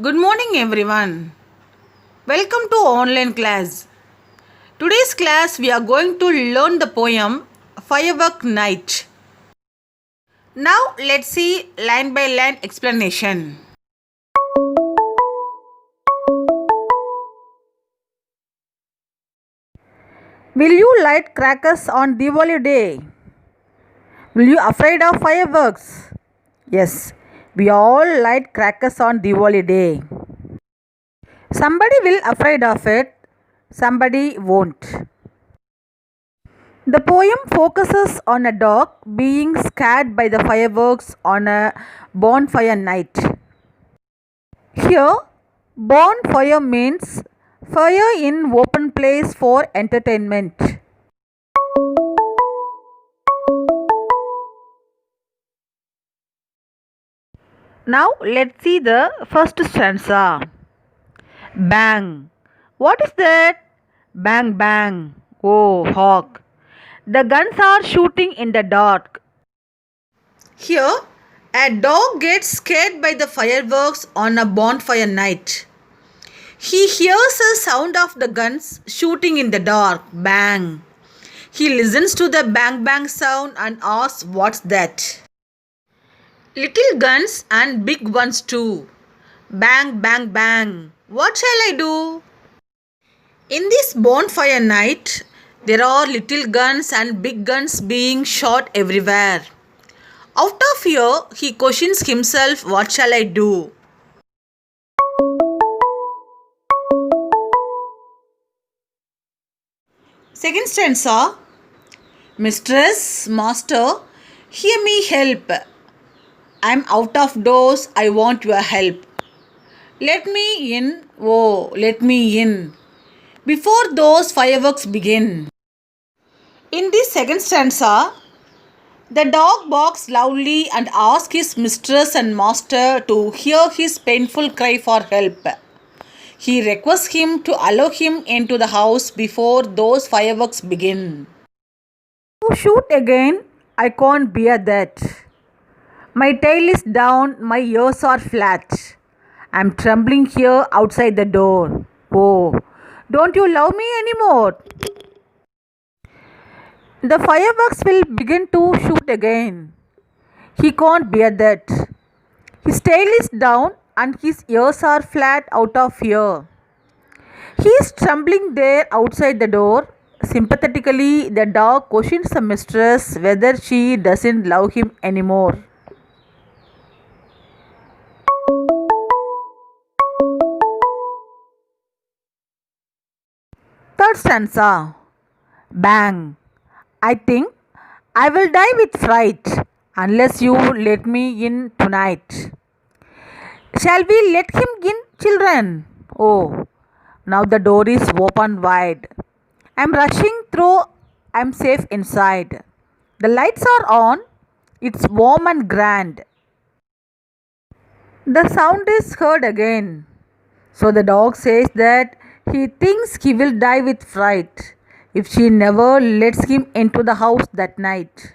Good morning, everyone. Welcome to online class. Today's class we are going to learn the poem Firework Night. Now let's see line by line explanation. Will you light crackers on Diwali day? Will you afraid of fireworks? Yes, we all light crackers on Diwali day. Somebody will afraid of it, somebody won't. The poem focuses on a dog being scared by the fireworks on a bonfire night. Here, bonfire means fire in open place for entertainment. Now let's see the first stanza. Bang. What is that? Bang bang. Oh, hawk. The guns are shooting in the dark. Here, a dog gets scared by the fireworks on a bonfire night. He hears the sound of the guns shooting in the dark. Bang. He listens to the bang bang sound and asks, "What's that?" Little guns and big ones too. Bang, bang, bang. What shall I do? In this bonfire night, there are little guns and big guns being shot everywhere. Out of fear, he questions himself, "What shall I do?" Second stanza. Mistress, master, hear me help. I'm out of doors, I want your help. Let me in, oh, let me in, before those fireworks begin. In this second stanza, the dog barks loudly and asks his mistress and master to hear his painful cry for help. He requests him to allow him into the house before those fireworks begin. To shoot again, I can't bear that. My tail is down, my ears are flat. I'm trembling here outside the door. Oh, don't you love me anymore? The fireworks will begin to shoot again. He can't bear that. His tail is down and his ears are flat out of fear. He is trembling there outside the door. Sympathetically, the dog questions the mistress whether she doesn't love him anymore. Third stanza. Bang. I think I will die with fright unless you let me in tonight. Shall we let him in, children? Oh, now the door is open wide. I'm rushing through, I'm safe inside. The lights are on, it's warm and grand. The sound is heard again. So the dog says that he thinks he will die with fright if she never lets him into the house that night.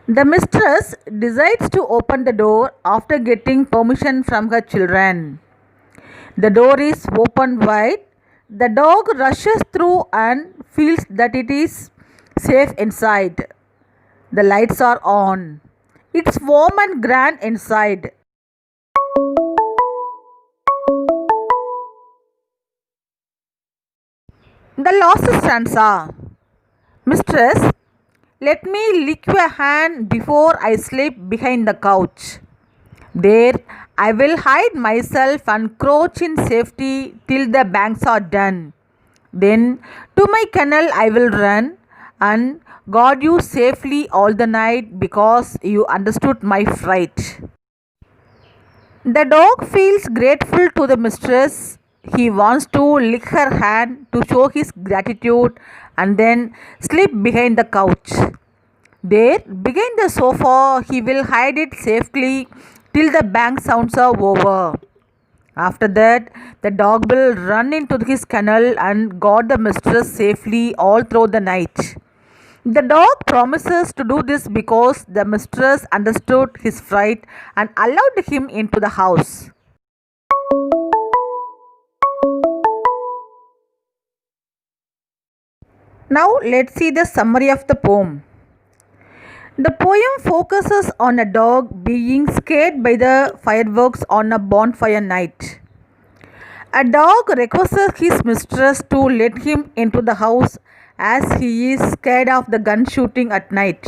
The mistress decides to open the door after getting permission from her children. The door is opened wide. The dog rushes through and feels that it is safe inside. The lights are on. It's warm and grand inside. The last stanza. Mistress, let me lick your hand before I sleep behind the couch. There I will hide myself and crouch in safety till the bangs are done. Then to my kennel I will run and guard you safely all the night because you understood my fright. The dog feels grateful to the mistress. He wants to lick her hand to show his gratitude and then sleep behind the couch. There, behind the sofa, he will hide it safely till the bang sounds are over. After that, the dog will run into his kennel and guard the mistress safely all through the night. The dog promises to do this because the mistress understood his fright and allowed him into the house. Now let's see the summary of the poem. The poem focuses on a dog being scared by the fireworks on a bonfire night. A dog requests his mistress to let him into the house as he is scared of the gun shooting at night.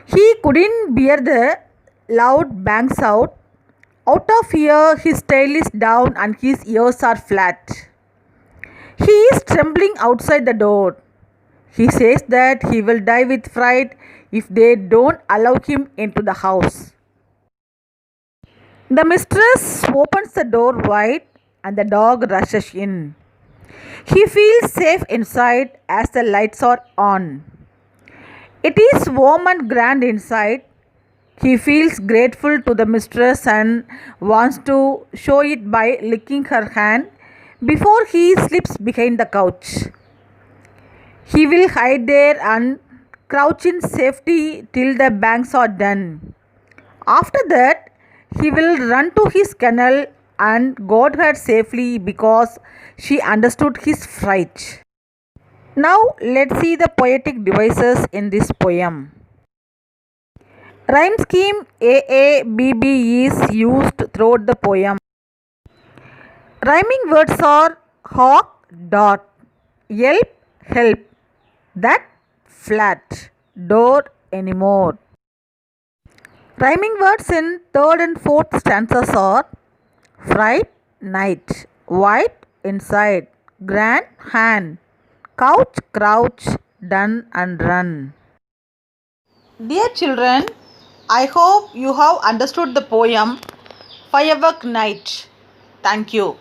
He couldn't bear the loud bangs out. Out of fear, his tail is down and his ears are flat. He is trembling outside the door. He says that he will die with fright if they don't allow him into the house. The mistress opens the door wide and the dog rushes in. He feels safe inside as the lights are on. It is warm and grand inside. He feels grateful to the mistress and wants to show it by licking her hand before he slips behind the couch. He will hide there and crouch in safety till the bangs are done. After that, he will run to his kennel and guard her safely because she understood his fright. Now, let's see the poetic devices in this poem. Rhyme scheme AABB is used throughout the poem. Rhyming words are hawk, dot, yelp, help, that, flat, door, anymore. Rhyming words in third and fourth stanzas are fright, night, white, inside, grand, hand, couch, crouch, done and run. Dear children, I hope you have understood the poem Firework Night. Thank you.